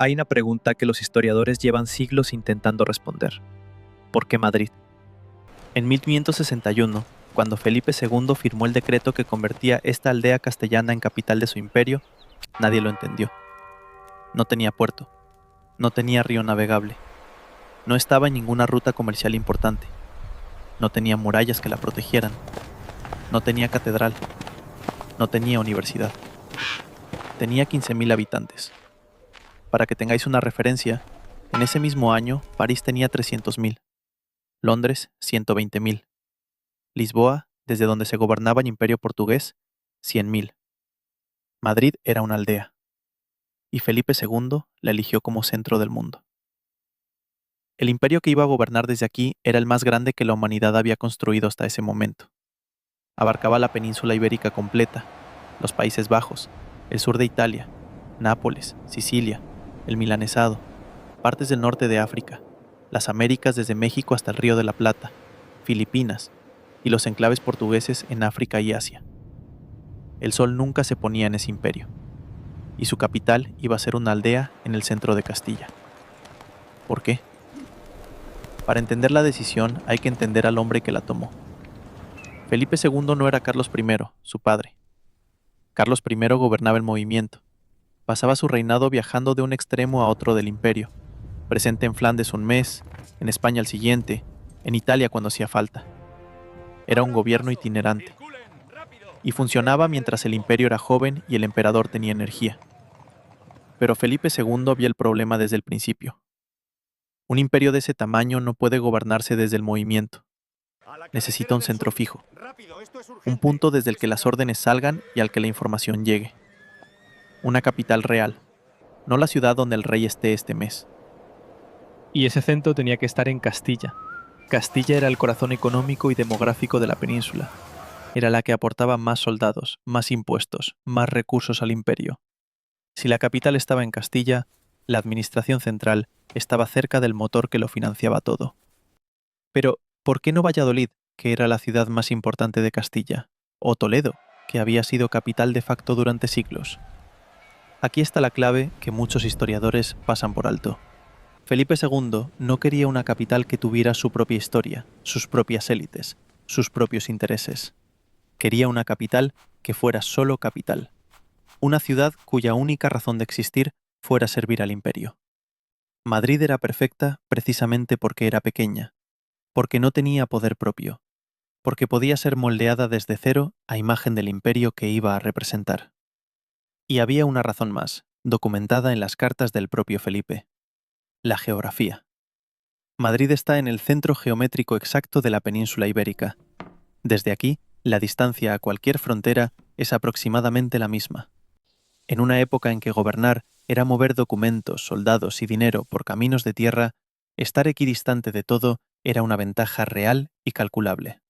Hay una pregunta que los historiadores llevan siglos intentando responder. ¿Por qué Madrid? En 1561, cuando Felipe II firmó el decreto que convertía esta aldea castellana en capital de su imperio, nadie lo entendió. No tenía puerto, no tenía río navegable, no estaba en ninguna ruta comercial importante, no tenía murallas que la protegieran, no tenía catedral, no tenía universidad. Tenía 15.000 habitantes. Para que tengáis una referencia, en ese mismo año París tenía 300.000, Londres 120.000, Lisboa, desde donde se gobernaba el Imperio Portugués, 100.000. Madrid era una aldea, y Felipe II la eligió como centro del mundo. El imperio que iba a gobernar desde aquí era el más grande que la humanidad había construido hasta ese momento. Abarcaba la península ibérica completa, los Países Bajos, el sur de Italia, Nápoles, Sicilia, el Milanesado, partes del norte de África, las Américas desde México hasta el Río de la Plata, Filipinas y los enclaves portugueses en África y Asia. El sol nunca se ponía en ese imperio, y su capital iba a ser una aldea en el centro de Castilla. ¿Por qué? Para entender la decisión hay que entender al hombre que la tomó. Felipe II no era Carlos I, su padre. Carlos I gobernaba el movimiento. Pasaba su reinado viajando de un extremo a otro del imperio, presente en Flandes un mes, en España el siguiente, en Italia cuando hacía falta. Era un gobierno itinerante, y funcionaba mientras el imperio era joven y el emperador tenía energía. Pero Felipe II vio el problema desde el principio. Un imperio de ese tamaño no puede gobernarse desde el movimiento. Necesita un centro fijo, un punto desde el que las órdenes salgan y al que la información llegue. Una capital real, no la ciudad donde el rey esté este mes. Y ese centro tenía que estar en Castilla. Castilla era el corazón económico y demográfico de la península. Era la que aportaba más soldados, más impuestos, más recursos al imperio. Si la capital estaba en Castilla, la administración central estaba cerca del motor que lo financiaba todo. Pero, ¿por qué no Valladolid, que era la ciudad más importante de Castilla? ¿O Toledo, que había sido capital de facto durante siglos? Aquí está la clave que muchos historiadores pasan por alto. Felipe II no quería una capital que tuviera su propia historia, sus propias élites, sus propios intereses. Quería una capital que fuera solo capital. Una ciudad cuya única razón de existir fuera servir al imperio. Madrid era perfecta precisamente porque era pequeña, porque no tenía poder propio, porque podía ser moldeada desde cero a imagen del imperio que iba a representar. Y había una razón más, documentada en las cartas del propio Felipe: la geografía. Madrid está en el centro geométrico exacto de la península ibérica. Desde aquí, la distancia a cualquier frontera es aproximadamente la misma. En una época en que gobernar era mover documentos, soldados y dinero por caminos de tierra, estar equidistante de todo era una ventaja real y calculable.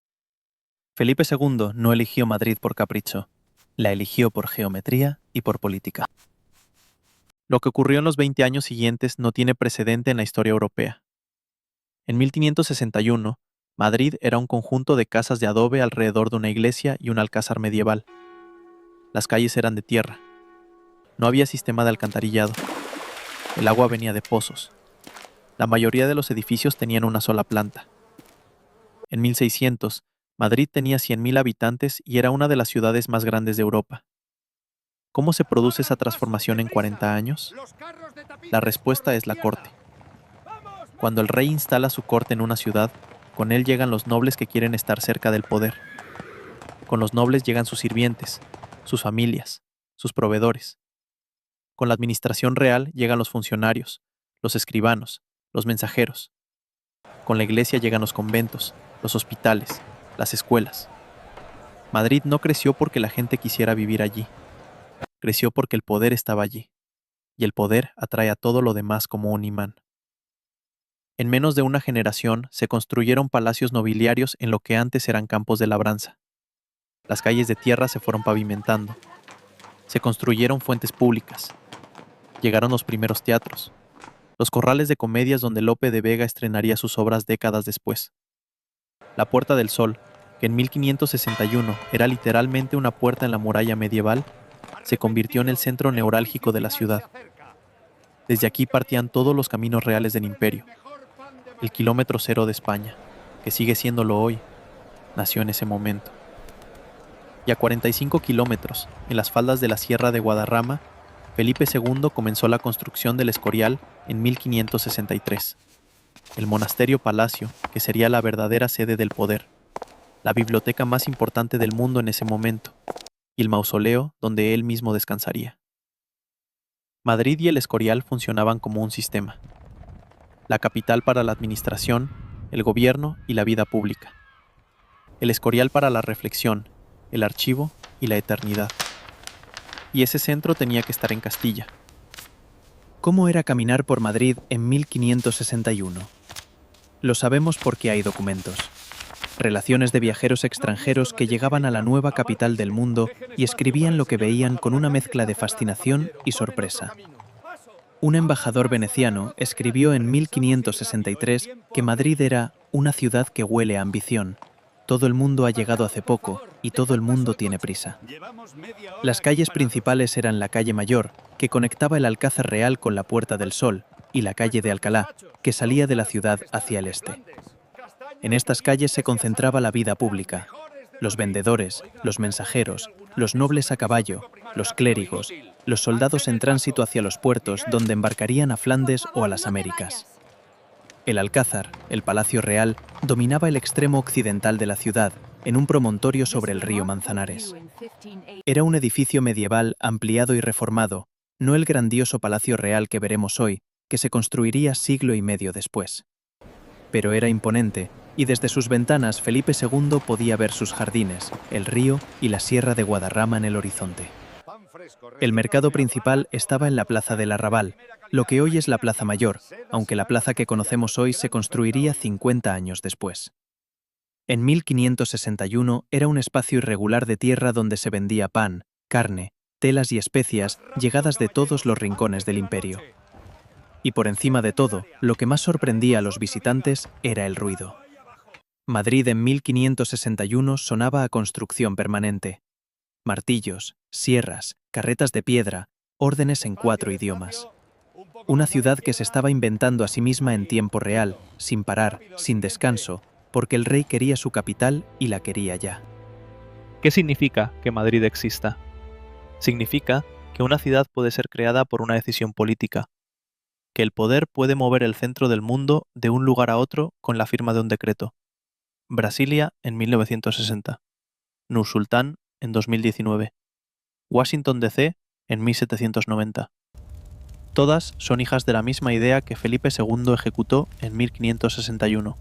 Felipe II no eligió Madrid por capricho, la eligió por geometría y por política. Lo que ocurrió en los 20 años siguientes no tiene precedente en la historia europea. En 1561, Madrid era un conjunto de casas de adobe alrededor de una iglesia y un alcázar medieval. Las calles eran de tierra. No había sistema de alcantarillado. El agua venía de pozos. La mayoría de los edificios tenían una sola planta. En 1600, Madrid tenía 100.000 habitantes y era una de las ciudades más grandes de Europa. ¿Cómo se produce esa transformación en 40 años? La respuesta es la corte. Cuando el rey instala su corte en una ciudad, con él llegan los nobles que quieren estar cerca del poder. Con los nobles llegan sus sirvientes, sus familias, sus proveedores. Con la administración real llegan los funcionarios, los escribanos, los mensajeros. Con la iglesia llegan los conventos, los hospitales, las escuelas. Madrid no creció porque la gente quisiera vivir allí. Creció porque el poder estaba allí. Y el poder atrae a todo lo demás como un imán. En menos de una generación se construyeron palacios nobiliarios en lo que antes eran campos de labranza. Las calles de tierra se fueron pavimentando. Se construyeron fuentes públicas. Llegaron los primeros teatros. Los corrales de comedias donde Lope de Vega estrenaría sus obras décadas después. La Puerta del Sol, que en 1561 era literalmente una puerta en la muralla medieval, se convirtió en el centro neurálgico de la ciudad. Desde aquí partían todos los caminos reales del imperio. El kilómetro cero de España, que sigue siéndolo hoy, nació en ese momento. Y a 45 kilómetros, en las faldas de la Sierra de Guadarrama, Felipe II comenzó la construcción del Escorial en 1563, el monasterio palacio que sería la verdadera sede del poder, la biblioteca más importante del mundo en ese momento, y el mausoleo donde él mismo descansaría. Madrid y el Escorial funcionaban como un sistema, la capital para la administración, el gobierno y la vida pública, el Escorial para la reflexión, el archivo y la eternidad. Y ese centro tenía que estar en Castilla. ¿Cómo era caminar por Madrid en 1561? Lo sabemos porque hay documentos. Relaciones de viajeros extranjeros que llegaban a la nueva capital del mundo y escribían lo que veían con una mezcla de fascinación y sorpresa. Un embajador veneciano escribió en 1563 que Madrid era una ciudad que huele a ambición. Todo el mundo ha llegado hace poco y todo el mundo tiene prisa. Las calles principales eran la calle Mayor, que conectaba el Alcázar Real con la Puerta del Sol, y la calle de Alcalá, que salía de la ciudad hacia el este. En estas calles se concentraba la vida pública. Los vendedores, los mensajeros, los nobles a caballo, los clérigos, los soldados en tránsito hacia los puertos donde embarcarían a Flandes o a las Américas. El Alcázar, el Palacio Real, dominaba el extremo occidental de la ciudad, en un promontorio sobre el río Manzanares. Era un edificio medieval ampliado y reformado, no el grandioso Palacio Real que veremos hoy, que se construiría siglo y medio después. Pero era imponente, y desde sus ventanas Felipe II podía ver sus jardines, el río y la Sierra de Guadarrama en el horizonte. El mercado principal estaba en la Plaza del Arrabal, lo que hoy es la Plaza Mayor, aunque la plaza que conocemos hoy se construiría 50 años después. En 1561 era un espacio irregular de tierra donde se vendía pan, carne, telas y especias llegadas de todos los rincones del imperio. Y por encima de todo, lo que más sorprendía a los visitantes era el ruido. Madrid en 1561 sonaba a construcción permanente. Martillos, sierras, carretas de piedra, órdenes en 4 idiomas. Una ciudad que se estaba inventando a sí misma en tiempo real, sin parar, sin descanso, porque el rey quería su capital y la quería ya. ¿Qué significa que Madrid exista? Significa que una ciudad puede ser creada por una decisión política, que el poder puede mover el centro del mundo de un lugar a otro con la firma de un decreto. Brasilia en 1960, Nur-Sultán en 2019, Washington DC en 1790. Todas son hijas de la misma idea que Felipe II ejecutó en 1561,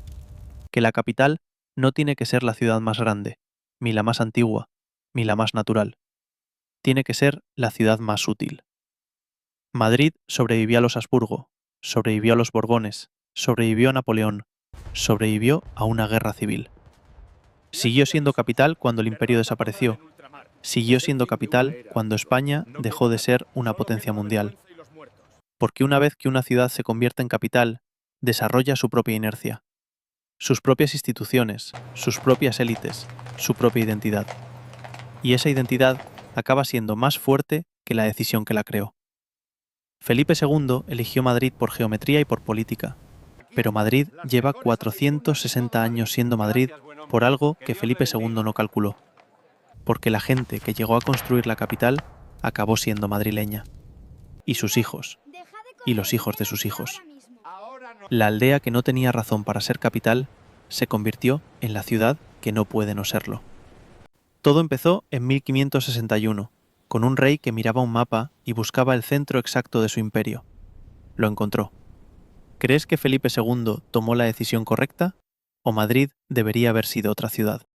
que la capital no tiene que ser la ciudad más grande, ni la más antigua, ni la más natural. Tiene que ser la ciudad más útil. Madrid sobrevivió a los Habsburgo, sobrevivió a los Borbones, sobrevivió a Napoleón, sobrevivió a una guerra civil. Siguió siendo capital cuando el imperio desapareció. Siguió siendo capital cuando España dejó de ser una potencia mundial. Porque una vez que una ciudad se convierte en capital, desarrolla su propia inercia, sus propias instituciones, sus propias élites, su propia identidad. Y esa identidad acaba siendo más fuerte que la decisión que la creó. Felipe II eligió Madrid por geometría y por política, pero Madrid lleva 460 años siendo Madrid por algo que Felipe II no calculó, porque la gente que llegó a construir la capital acabó siendo madrileña, y sus hijos, y los hijos de sus hijos. La aldea que no tenía razón para ser capital se convirtió en la ciudad que no puede no serlo. Todo empezó en 1561, con un rey que miraba un mapa y buscaba el centro exacto de su imperio. Lo encontró. ¿Crees que Felipe II tomó la decisión correcta? ¿O Madrid debería haber sido otra ciudad?